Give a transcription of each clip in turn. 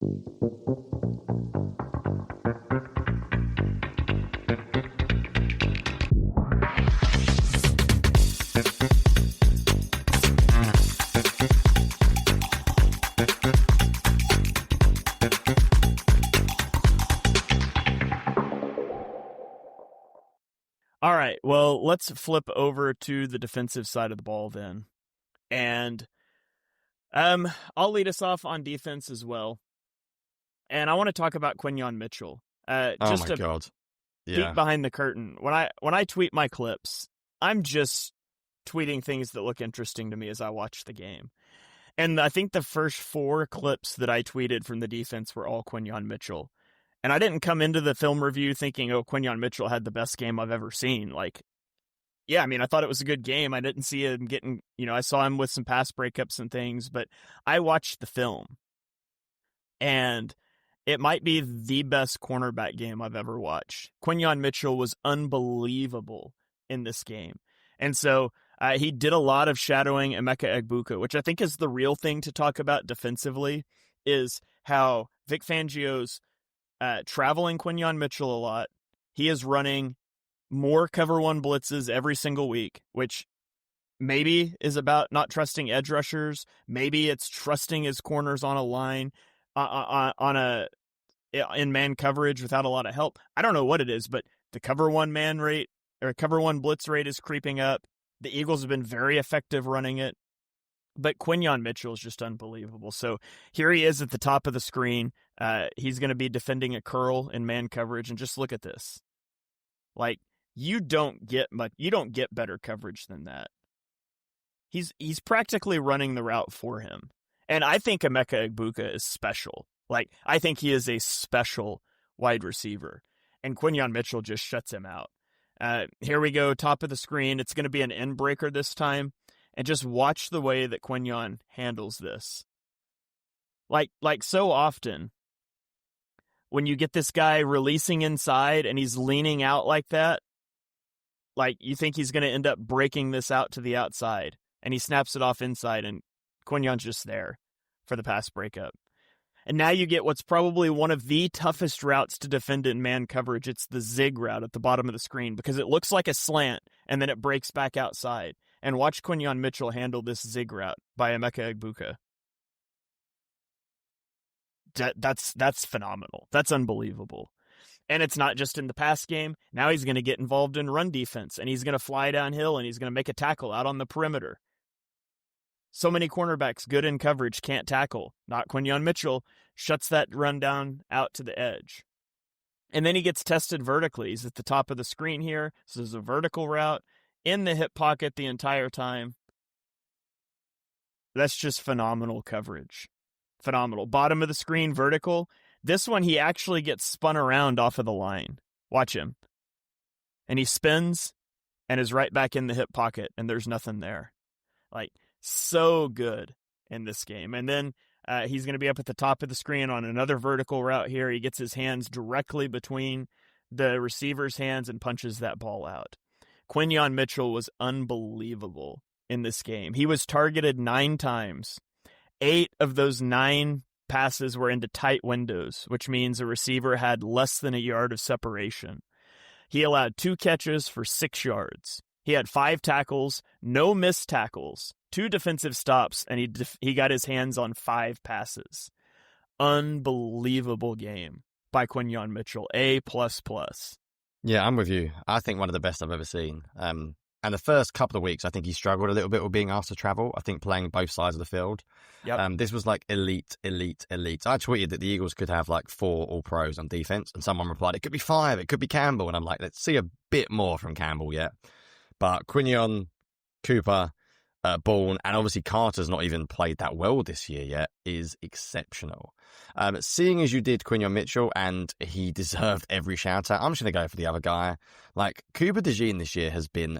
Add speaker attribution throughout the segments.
Speaker 1: All right, well, let's flip over to the defensive side of the ball then. And I'll lead us off on defense as well. And I want to talk about Quinyon Mitchell. Just
Speaker 2: oh my God.
Speaker 1: Peek behind the curtain. When I tweet my clips, I'm just tweeting things that look interesting to me as I watch the game. And I think the first 4 clips that I tweeted from the defense were all Quinyon Mitchell. And I didn't come into the film review thinking, oh, Quinyon Mitchell had the best game I've ever seen. Like, yeah, I mean, I thought it was a good game. I didn't see him getting, I saw him with some pass breakups and things, but I watched the film. And it might be the best cornerback game I've ever watched. Quinyon Mitchell was unbelievable in this game. And so he did a lot of shadowing Emeka Egbuka, which I think is the real thing to talk about defensively, is how Vic Fangio's traveling Quinyon Mitchell a lot. He is running more cover 1 blitzes every single week, which maybe is about not trusting edge rushers. Maybe it's trusting his corners on a line, in man coverage without a lot of help. I don't know what it is, but the cover 1 man rate or cover 1 blitz rate is creeping up. The Eagles have been very effective running it. But Quinyon Mitchell is just unbelievable. So here he is at the top of the screen. He's going to be defending a curl in man coverage, and just look at this. Like, you don't get better coverage than that. He's practically running the route for him. And I think Emeka Egbuka is special. Like, I think he is a special wide receiver. And Quinyon Mitchell just shuts him out. Here we go, top of the screen. It's going to be an end breaker this time. And just watch the way that Quinyon handles this. Like so often, when you get this guy releasing inside and he's leaning out like that, like you think he's going to end up breaking this out to the outside. And he snaps it off inside, and Quinyon's just there for the pass breakup. And now you get what's probably one of the toughest routes to defend in man coverage. It's the zig route at the bottom of the screen because it looks like a slant, and then it breaks back outside. And watch Quinyon Mitchell handle this zig route by Emeka Egbuka. That's phenomenal. That's unbelievable. And it's not just in the pass game. Now he's going to get involved in run defense, and he's going to fly downhill, and he's going to make a tackle out on the perimeter. So many cornerbacks good in coverage can't tackle. Not Quinyon Mitchell. Shuts that run down out to the edge. And then he gets tested vertically. He's at the top of the screen here. So there's a vertical route in the hip pocket the entire time. That's just phenomenal coverage. Phenomenal. Bottom of the screen, vertical. This one, he actually gets spun around off of the line. Watch him. And he spins and is right back in the hip pocket, and there's nothing there. Like, so good in this game. And then he's going to be up at the top of the screen on another vertical route here. He gets his hands directly between the receiver's hands and punches that ball out. Quinyon Mitchell was unbelievable in this game. He was targeted 9 times. 8 of those 9 passes were into tight windows, which means a receiver had less than a yard of separation. He allowed 2 catches for 6 yards. He had 5 tackles, no missed tackles, 2 defensive stops, and he got his hands on 5 passes. Unbelievable game by Quinyon Mitchell. A++.
Speaker 2: Yeah, I'm with you. I think one of the best I've ever seen. And the first couple of weeks, I think he struggled a little bit with being asked to travel. I think playing both sides of the field.
Speaker 1: Yep.
Speaker 2: This was like elite. I tweeted that the Eagles could have like 4 All-Pros on defense, and someone replied, it could be 5, it could be Campbell. And I'm like, let's see a bit more from Campbell yet. But Quinyon, Cooper, Bourne, and obviously Carter's not even played that well this year yet, is exceptional. Seeing as you did Quinyon Mitchell, and he deserved every shout out, I'm just going to go for the other guy. Like, Cooper DeJean this year has been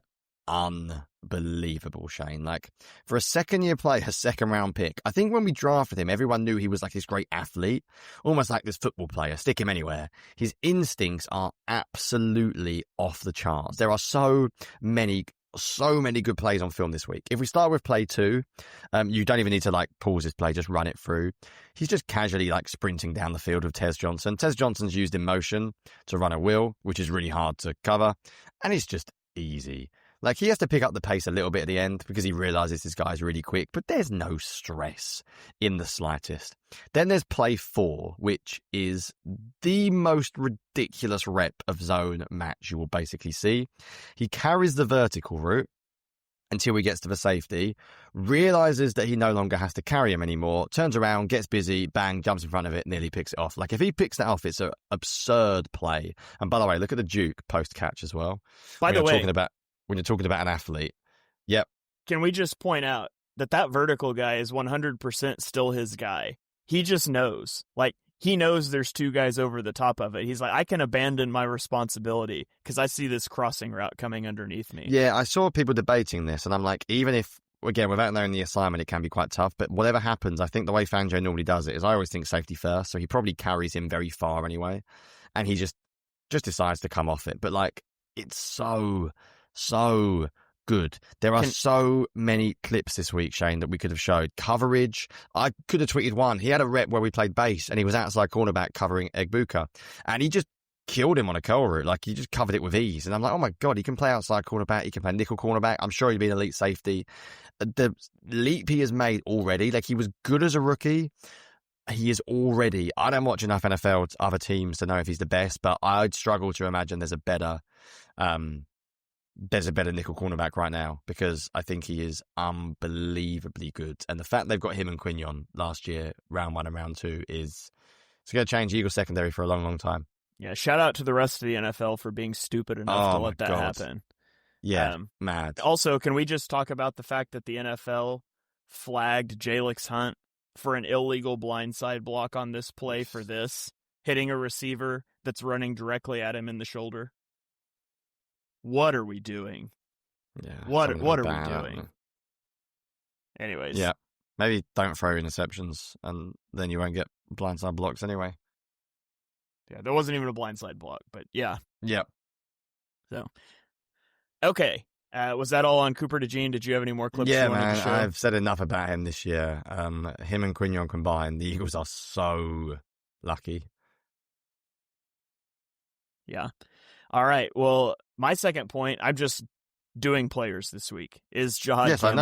Speaker 2: unbelievable, Shane. Like, for a second-year player, a second-round pick, I think when we drafted him, everyone knew he was like this great athlete, almost like this football player, stick him anywhere. His instincts are absolutely off the charts. There are so many so many good plays on film this week. If we start with play 2, you don't even need to like pause this play, just run it through. He's just casually like sprinting down the field with Tez Johnson. Tez Johnson's used in motion to run a wheel, which is really hard to cover, and it's just easy. Like, he has to pick up the pace a little bit at the end because he realizes this guy's really quick, but there's no stress in the slightest. Then there's play 4, which is the most ridiculous rep of zone match you will basically see. He carries the vertical route until he gets to the safety, realizes that he no longer has to carry him anymore, turns around, gets busy, bang, jumps in front of it, nearly picks it off. Like, if he picks that off, it's an absurd play. And by the way, look at the juke post-catch as well.
Speaker 1: By the way,
Speaker 2: when you're talking about an athlete. Yep.
Speaker 1: Can we just point out that vertical guy is 100% still his guy? He just knows. Like, he knows there's 2 guys over the top of it. He's like, I can abandon my responsibility because I see this crossing route coming underneath me.
Speaker 2: Yeah, I saw people debating this, and I'm like, even if, again, without knowing the assignment, it can be quite tough. But whatever happens, I think the way Fangio normally does it is I always think safety first. So he probably carries him very far anyway. And he just decides to come off it. But, like, it's so good. There are so many clips this week, Shane, that we could have showed. Coverage. I could have tweeted one. He had a rep where we played base and he was outside cornerback covering Egbuka. And he just killed him on a curl route. Like, he just covered it with ease. And I'm like, oh my God, he can play outside cornerback. He can play nickel cornerback. I'm sure he'd be an elite safety. The leap he has made already, like, he was good as a rookie. He is already, I don't watch enough NFL other teams to know if he's the best, but I'd struggle to imagine there's a better nickel cornerback right now, because I think he is unbelievably good. And the fact they've got him and Quinyon last year, round 1 and round 2, it's going to change Eagles secondary for a long, long time.
Speaker 1: Yeah, shout out to the rest of the NFL for being stupid enough to let that happen.
Speaker 2: Yeah, mad.
Speaker 1: Also, can we just talk about the fact that the NFL flagged Jalix Hunt for an illegal blindside block on this play for this, hitting a receiver that's running directly at him in the shoulder? What are we doing?
Speaker 2: Yeah.
Speaker 1: What are we doing? Anyways.
Speaker 2: Yeah. Maybe don't throw interceptions and then you won't get blindside blocks anyway.
Speaker 1: Yeah, there wasn't even a blindside block, but yeah.
Speaker 2: Yep.
Speaker 1: So, okay. Was that all on Cooper DeJean? Did you have any more clips you wanted to show?
Speaker 2: I've said enough about him this year. Him and Quinyon combined, the Eagles are so lucky.
Speaker 1: Yeah. All right. Well, my second point, I'm just doing players this week, is Jihaad
Speaker 2: Yes,
Speaker 1: Campbell.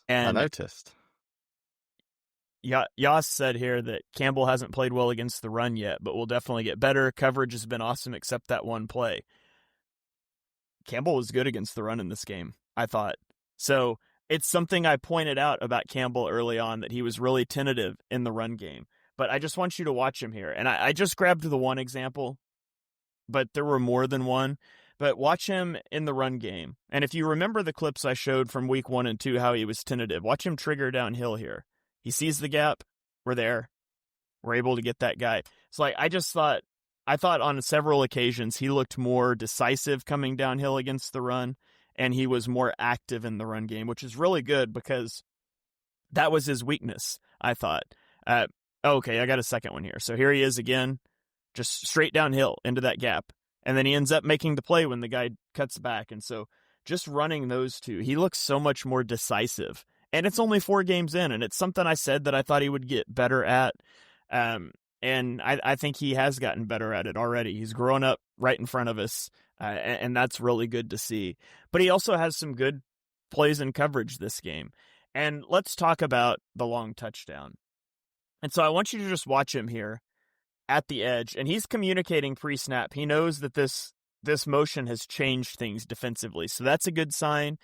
Speaker 2: I noticed.
Speaker 1: Yas said here that Campbell hasn't played well against the run yet, but will definitely get better. Coverage has been awesome except that one play. Campbell was good against the run in this game, I thought. So it's something I pointed out about Campbell early on, that he was really tentative in the run game. But I just want you to watch him here. And I just grabbed the one example, but there were more than one. But watch him in the run game. And if you remember the clips I showed from week 1 and 2, how he was tentative, watch him trigger downhill here. He sees the gap. We're there. We're able to get that guy. It's like, I thought on several occasions he looked more decisive coming downhill against the run, and he was more active in the run game, which is really good because that was his weakness, I thought. Okay, I got a second one here. So here he is again, just straight downhill into that gap. And then he ends up making the play when the guy cuts back. And so just running those two, he looks so much more decisive. And it's only 4 games in, and it's something I said that I thought he would get better at. And I think he has gotten better at it already. He's grown up right in front of us, and that's really good to see. But he also has some good plays and coverage this game. And let's talk about the long touchdown. And so I want you to just watch him here at the edge, and he's communicating pre-snap. He knows that this motion has changed things defensively, so that's a good sign.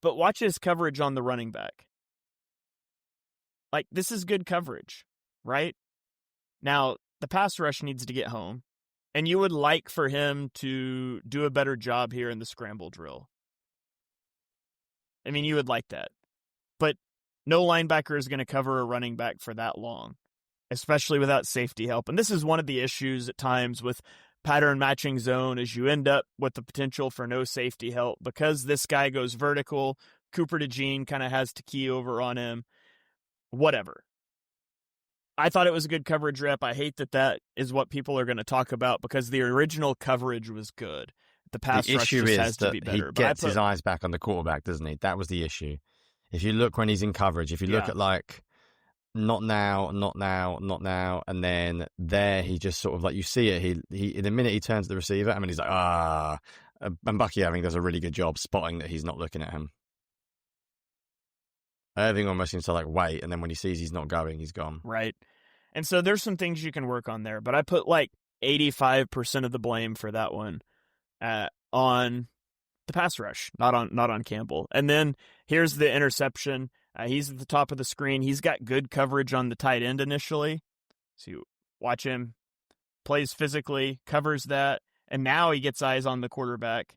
Speaker 1: But watch his coverage on the running back. Like, this is good coverage, right? Now, the pass rush needs to get home, and you would like for him to do a better job here in the scramble drill. I mean, you would like that. But no linebacker is going to cover a running back for that long, especially without safety help. And this is one of the issues at times with pattern matching zone, is you end up with the potential for no safety help because this guy goes vertical. Cooper DeJean kind of has to key over on him. Whatever. I thought it was a good coverage rep. I hate that is what people are going to talk about because the original coverage was good. the pass
Speaker 2: The
Speaker 1: rush
Speaker 2: issue
Speaker 1: just
Speaker 2: is
Speaker 1: has to
Speaker 2: that
Speaker 1: be
Speaker 2: he
Speaker 1: better.
Speaker 2: gets his eyes back on the quarterback, doesn't he? That was the issue. If you look when he's in coverage, if you look at like, not now, not now, not now, and then there he just sort of like, you see it, he in the minute he turns to the receiver, I mean, he's like, and Bucky, I think, does a really good job spotting that he's not looking at him. Irving almost seems to like wait, and then when he sees he's not going, he's gone.
Speaker 1: Right. And so there's some things you can work on there, but I put like 85% of the blame for that one on the pass rush, not on Campbell. And then here's the interception. He's at the top of the screen. He's got good coverage on the tight end initially. So you watch him, plays physically, covers that, and now he gets eyes on the quarterback,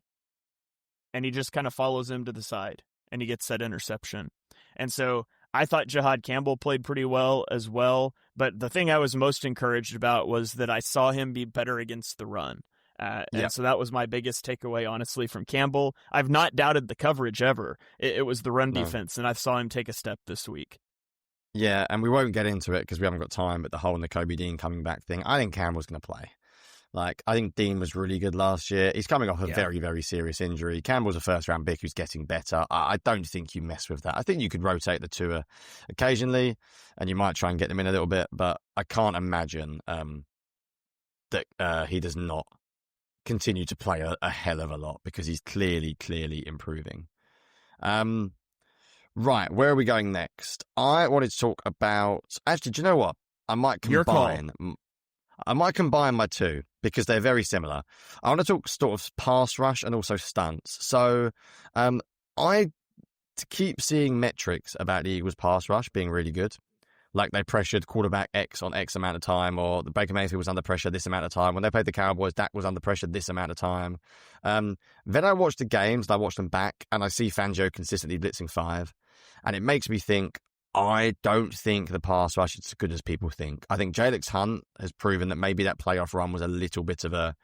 Speaker 1: and he just kind of follows him to the side, and he gets that interception. And so I thought Jihaad Campbell played pretty well as well, but the thing I was most encouraged about was that I saw him be better against the run. And so that was my biggest takeaway, honestly, from Campbell. I've not doubted the coverage ever. It was the run defense, and I saw him take a step this week.
Speaker 2: Yeah, and we won't get into it because we haven't got time, but the whole Nakobe Dean coming back thing, I think Campbell's going to play. Like, I think Dean was really good last year. He's coming off a very, very serious injury. Campbell's a first-round pick who's getting better. I don't think you mess with that. I think you could rotate the two occasionally, and you might try and get them in a little bit, but I can't imagine that he does not continue to play a hell of a lot because he's clearly improving. Right, where are we going next? I wanted to talk about... Actually, do you know what? I might combine my two because they're very similar. I want to talk sort of pass rush and also stunts. So I keep seeing metrics about the Eagles pass rush being really good. Like they pressured quarterback X on X amount of time, or the Baker Mayfield was under pressure this amount of time. When they played the Cowboys, Dak was under pressure this amount of time. Then I watch the games, and I watch them back, and I see Fangio consistently blitzing 5. And it makes me think, I don't think the pass rush is as good as people think. I think Jalix Hunt has proven that maybe that playoff run was a little bit of a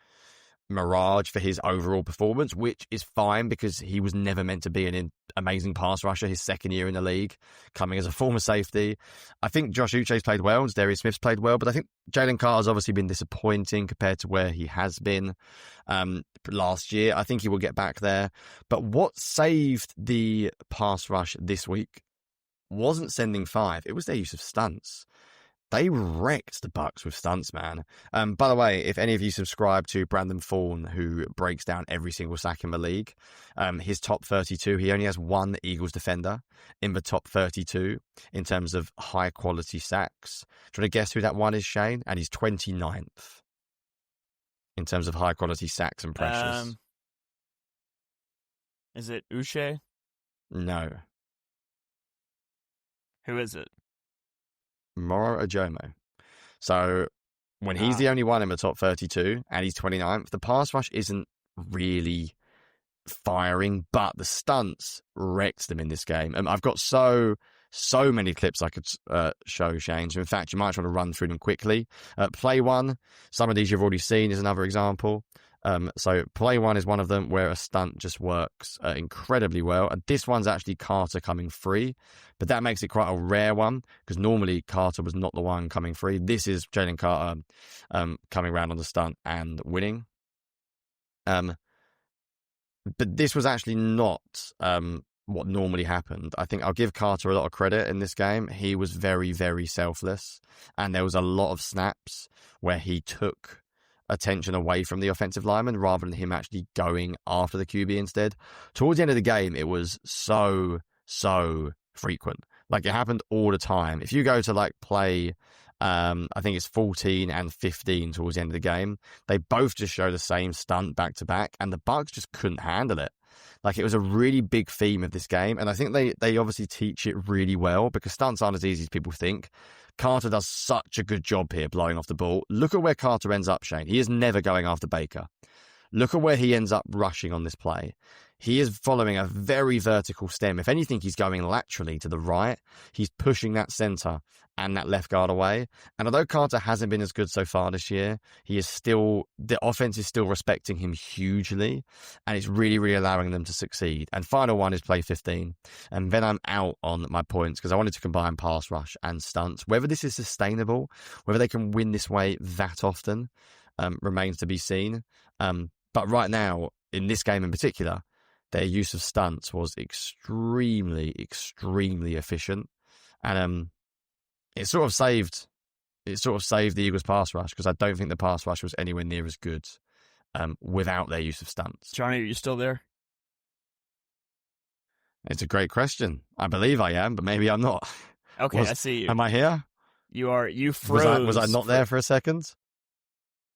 Speaker 2: mirage for his overall performance, which is fine because he was never meant to be an amazing pass rusher his second year in the league, coming as a former safety. I think Josh Uche's played well and Darius Smith's played well, but I think Jalen Carter's obviously been disappointing compared to where he has been last year. I think he will get back there. But what saved the pass rush this week wasn't sending 5. It was their use of stunts. They wrecked the Bucs with stunts, man. By the way, if any of you subscribe to Brandon Fawn, who breaks down every single sack in the league, his top 32, he only has one Eagles defender in the top 32 in terms of high-quality sacks. Do you want to guess who that one is, Shane? And he's 29th in terms of high-quality sacks and pressures.
Speaker 1: Is it Uche?
Speaker 2: No.
Speaker 1: Who is it?
Speaker 2: Moro Ojomo. So when he's the only one in the top 32 and he's 29th, the pass rush isn't really firing, but the stunts wrecked them in this game. I've got so many clips I could show, Shane. So in fact, you might want to run through them quickly. Play one, some of these you've already seen, is another example. So play one is one of them where a stunt just works incredibly well. And this one's actually Carter coming free, but that makes it quite a rare one because normally Carter was not the one coming free. This is Jalen Carter coming around on the stunt and winning. But this was actually not what normally happened. I think I'll give Carter a lot of credit in this game. He was very, very selfless, and there was a lot of snaps where he took attention away from the offensive lineman rather than him actually going after the QB instead. Towards the end of the game, it was so frequent. Like, it happened all the time. If you go to like play, I think it's 14 and 15 towards the end of the game, they both just show the same stunt back to back, and the Bucs just couldn't handle it. Like, it was a really big theme of this game, and I think they obviously teach it really well because stunts aren't as easy as people think. Carter does such a good job here blowing off the ball. Look at where Carter ends up, Shane. He is never going after Baker. Look at where he ends up rushing on this play. He is following a very vertical stem. If anything, he's going laterally to the right. He's pushing that center and that left guard away. And although Carter hasn't been as good so far this year, the offense is still respecting him hugely, and it's really, really allowing them to succeed. And final one is play 15. And then I'm out on my points because I wanted to combine pass rush and stunts. Whether this is sustainable, whether they can win this way that often, remains to be seen. But right now, in this game in particular, their use of stunts was extremely, extremely efficient. And it sort of saved the Eagles' pass rush, because I don't think the pass rush was anywhere near as good without their use of stunts.
Speaker 1: Jonny, are you still there?
Speaker 2: It's a great question. I believe I am, but maybe I'm not.
Speaker 1: Okay, I see you.
Speaker 2: Am I here?
Speaker 1: You are. You froze.
Speaker 2: Was I not there for a second?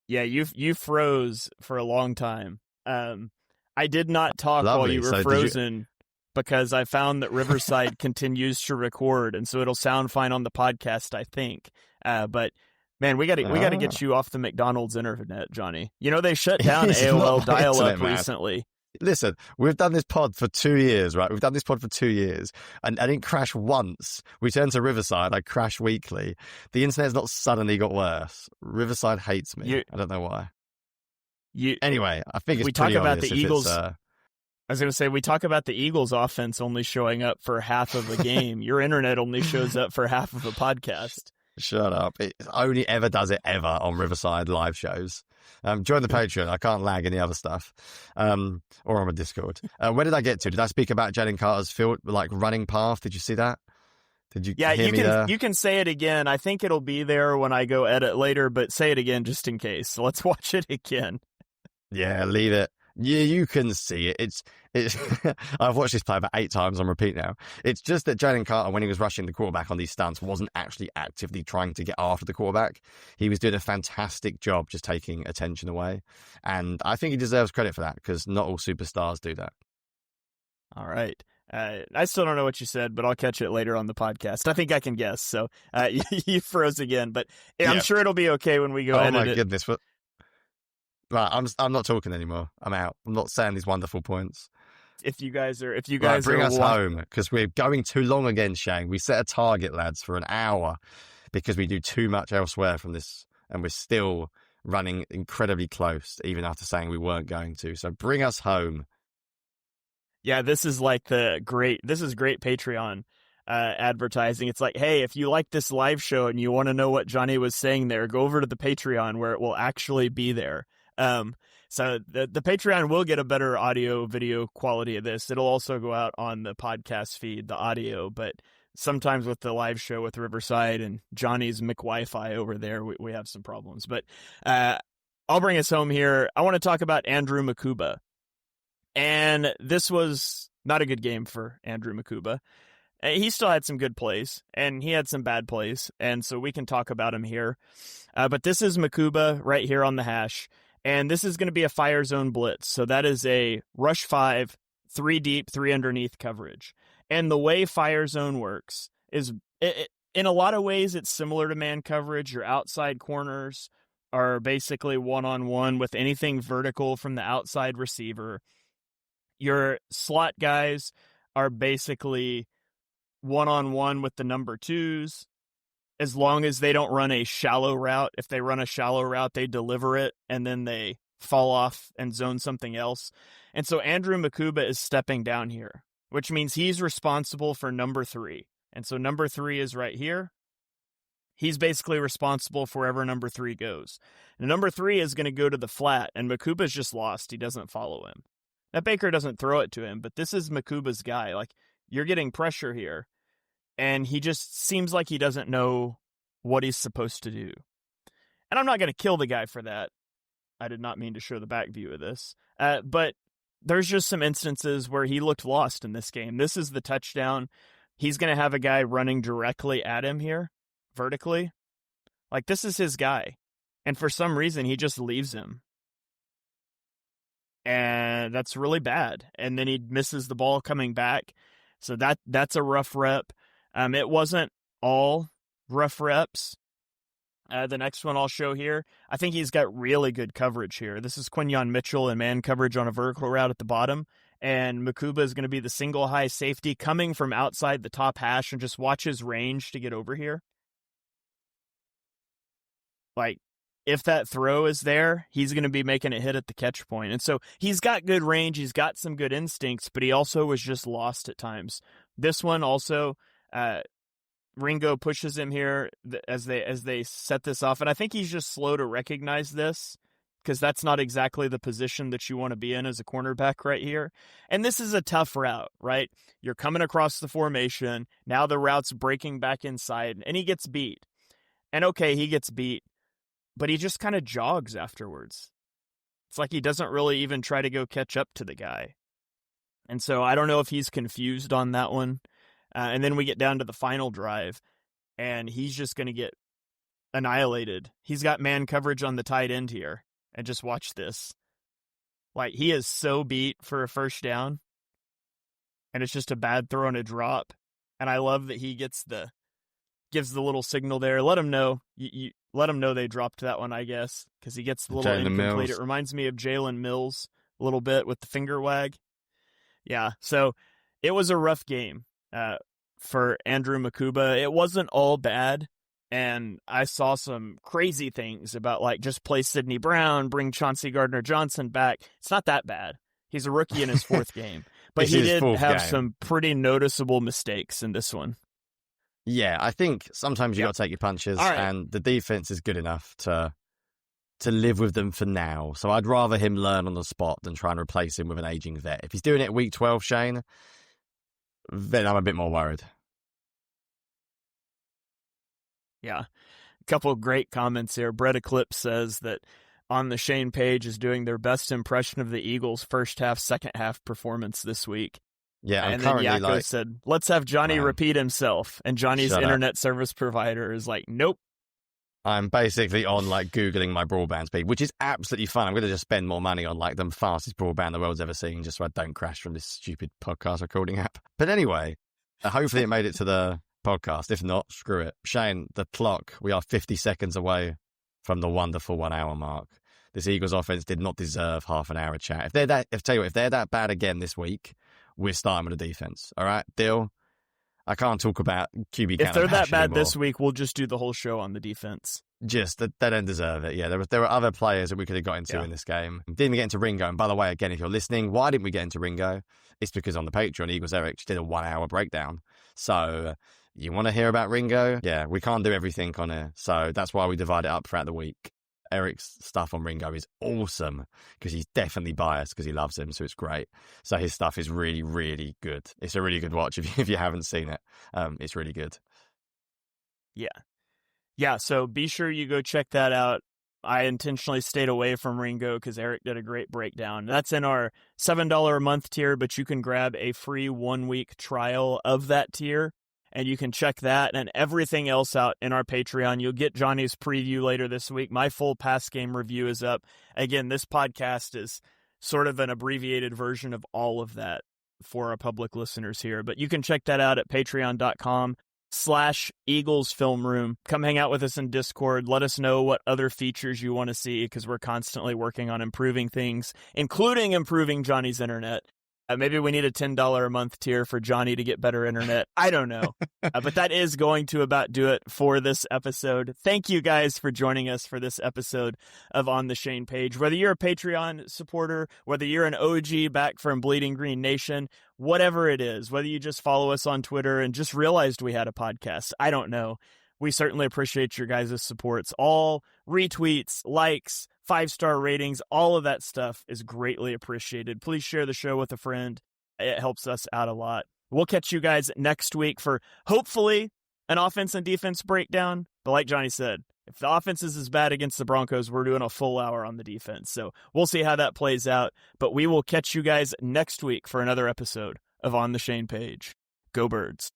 Speaker 1: Yeah, you froze for a long time. I did not talk while you were frozen because I found that Riverside continues to record, and so it'll sound fine on the podcast, I think. But man, we got to get you off the McDonald's internet, Jonny. You know they shut down AOL dial-up recently.
Speaker 2: Listen, we've done this pod for 2 years, right? We've done this pod for 2 years, and I didn't crash once. We turned to Riverside. I crash weekly. The internet's not suddenly got worse. Riverside hates me. I don't know why. Anyway, I think it's
Speaker 1: we talk about the Eagles.
Speaker 2: I
Speaker 1: was going to say, we talk about the Eagles offense only showing up for half of a game. Your internet only shows up for half of a podcast.
Speaker 2: Shut up. It only ever does it ever on Riverside live shows. Join the Patreon. I can't lag any other stuff. Or on my Discord. Where did I get to? Did I speak about Jalen Carter's field, running path? Did you see that? Did you hear me there?
Speaker 1: You can say it again. I think it'll be there when I go edit later, but say it again just in case. So let's watch it again.
Speaker 2: Yeah, leave it. Yeah, you can see it. It's. I've watched this play about 8 times on repeat now. It's just that Jalen Carter, when he was rushing the quarterback on these stunts, wasn't actually actively trying to get after the quarterback. He was doing a fantastic job just taking attention away. And I think he deserves credit for that, because not all superstars do that.
Speaker 1: All right. I still don't know what you said, but I'll catch it later on the podcast. I think I can guess. So you froze again, but I'm sure it'll be okay when we go edit it.
Speaker 2: Oh my goodness. Right, I'm not talking anymore. I'm out. I'm not saying these wonderful points.
Speaker 1: If you guys
Speaker 2: bring us home, because we're going too long again, Shane. We set a target, lads, for an hour because we do too much elsewhere from this, and we're still running incredibly close, even after saying we weren't going to. So bring us home.
Speaker 1: Yeah, this is great Patreon advertising. It's like, hey, if you like this live show and you want to know what Jonny was saying there, go over to the Patreon where it will actually be there. So the Patreon will get a better audio video quality of this. It'll also go out on the podcast feed, the audio, but sometimes with the live show with Riverside and Johnny's McWi-Fi over there, we have some problems. But I'll bring us home here. I want to talk about Andrew Makuba. And this was not a good game for Andrew Makuba. He still had some good plays, and he had some bad plays, and so we can talk about him here. But this is Makuba right here on the hash, and this is going to be a fire zone blitz. So that is a rush 5, 3 deep, 3 underneath coverage. And the way fire zone works is, in a lot of ways, it's similar to man coverage. Your outside corners are basically one-on-one with anything vertical from the outside receiver. Your slot guys are basically one-on-one with the number 2s, as long as they don't run a shallow route. If they run a shallow route, they deliver it, and then they fall off and zone something else. And so Andrew Makuba is stepping down here, which means he's responsible for number 3. And so number 3 is right here. He's basically responsible for wherever number 3 goes. And number 3 is going to go to the flat, and Makuba's just lost. He doesn't follow him. Now, Baker doesn't throw it to him, but this is Makuba's guy. Like, you're getting pressure here, and he just seems like he doesn't know what he's supposed to do. And I'm not going to kill the guy for that. I did not mean to show the back view of this. But there's just some instances where he looked lost in this game. This is the touchdown. He's going to have a guy running directly at him here, vertically. Like, this is his guy. And for some reason, he just leaves him. And that's really bad. And then he misses the ball coming back. So that's a rough rep. It wasn't all rough reps. The next one I'll show here, I think he's got really good coverage here. This is Quinyon Mitchell in man coverage on a vertical route at the bottom. And Makuba is going to be the single high safety coming from outside the top hash, and just watch his range to get over here. Like, if that throw is there, he's going to be making a hit at the catch point. And so he's got good range, he's got some good instincts, but he also was just lost at times. This one also, Ringo pushes him here as they set this off, and I think he's just slow to recognize this. because that's not exactly the position that you want to be in as a cornerback right here. And this is a tough route, right? You're coming across the formation. Now the route's breaking back inside, and he gets beat. And okay, he gets beat, but he just kind of jogs afterwards. It's like he doesn't really even try to go catch up to the guy. And so I don't know if he's confused on that one. And then we get down to the final drive, and he's just going to get annihilated. He's got man coverage on the tight end here. And just watch this. Like, he is so beat for a first down. And it's just a bad throw and a drop. And I love that he gives the little signal there. Let him know. You let him know they dropped that one, I guess. Because he gets the little
Speaker 2: Jalen
Speaker 1: incomplete.
Speaker 2: Mills.
Speaker 1: It reminds me of Jalen Mills a little bit with the finger wag. Yeah, so it was a rough game for Andrew Makuba. It wasn't all bad. And I saw some crazy things about, like, just play Sidney Brown, bring Chauncey Gardner-Johnson back. It's not that bad. He's a rookie in his fourth game. But he did have some pretty noticeable mistakes in this one.
Speaker 2: Yeah, I think sometimes you got to take your punches, and the defense is good enough to live with them for now. So I'd rather him learn on the spot than try and replace him with an aging vet. If he's doing it week 12, Shane, then I'm a bit more worried.
Speaker 1: Yeah. A couple of great comments here. Brett Eclipse says that On the Shane Page is doing their best impression of the Eagles' first half, second half performance this week.
Speaker 2: Yeah,
Speaker 1: and then Yakko said, let's have Jonny repeat himself. And Johnny's internet service provider is like, nope.
Speaker 2: I'm basically on, like, Googling my broadband speed, which is absolutely fun. I'm going to just spend more money on, like, the fastest broadband the world's ever seen, just so I don't crash from this stupid podcast recording app. But anyway, hopefully it made it to the podcast. If not, screw it. Shane, the clock, we are 50 seconds away from the wonderful 1 hour mark. This Eagles offense did not deserve half an hour of chat. If they're that bad again this week, we're starting with the defense. All right, deal? I can't talk about QB.
Speaker 1: If they're that bad this week, we'll just do the whole show on the defense.
Speaker 2: Just they don't deserve it. Yeah, there were other players that we could have got into in this game. Didn't get into Ringo. And by the way, again, if you're listening, why didn't we get into Ringo? It's because on the Patreon, Eagles Eric did a 1 hour breakdown. So you want to hear about Ringo? Yeah, we can't do everything on it. So that's why we divide it up throughout the week. Eric's stuff on Ringo is awesome because he's definitely biased because he loves him, so it's great. So his stuff is really, really good. It's a really good watch if you haven't seen it. It's really good.
Speaker 1: Yeah, so be sure you go check that out. I intentionally stayed away from Ringo because Eric did a great breakdown. That's in our $7 a month tier, but you can grab a free 1 week trial of that tier. And you can check that and everything else out in our Patreon. You'll get Johnny's preview later this week. My full pass game review is up. Again, this podcast is sort of an abbreviated version of all of that for our public listeners here. But you can check that out at patreon.com/Eagles Film Room. Come hang out with us in Discord. Let us know what other features you want to see because we're constantly working on improving things, including improving Johnny's internet. Maybe we need a $10 a month tier for Jonny to get better internet. I don't know. But that is going to about do it for this episode. Thank you guys for joining us for this episode of On the Shane Page. Whether you're a Patreon supporter, whether you're an OG back from Bleeding Green Nation, whatever it is, whether you just follow us on Twitter and just realized we had a podcast, I don't know. We certainly appreciate your guys' supports. All retweets, likes, 5-star ratings, all of that stuff is greatly appreciated. Please share the show with a friend. It helps us out a lot. We'll catch you guys next week for hopefully an offense and defense breakdown. But like Jonny said, if the offense is as bad against the Broncos, we're doing a full hour on the defense. So we'll see how that plays out. But we will catch you guys next week for another episode of On the Shane Page. Go Birds.